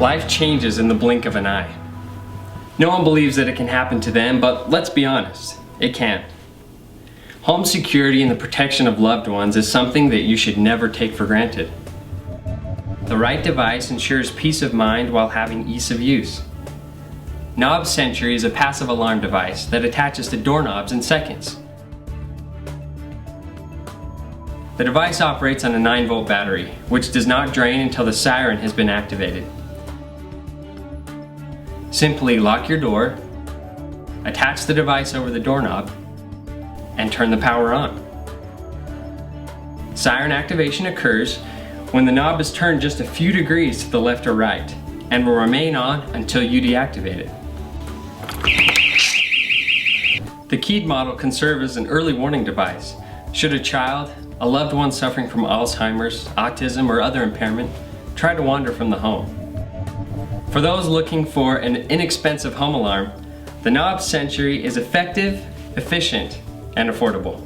Life changes in the blink of an eye. No one believes that it can happen to them, but let's be honest, it can. Home security and the protection of loved ones is something that you should never take for granted. The right device ensures peace of mind while having ease of use. Knob-Sentry is a passive alarm device that attaches to doorknobs in seconds. The device operates on a 9-volt battery, which does not drain until the siren has been activated. Simply lock your door, attach the device over the doorknob, and turn the power on. Siren activation occurs when the knob is turned just a few degrees to the left or right, and will remain on until you deactivate it. The keyed model can serve as an early warning device should a child, a loved one suffering from Alzheimer's, autism, or other impairment try to wander from the home. For those looking for an inexpensive home alarm, the Knob-Sentry is effective, efficient, and affordable.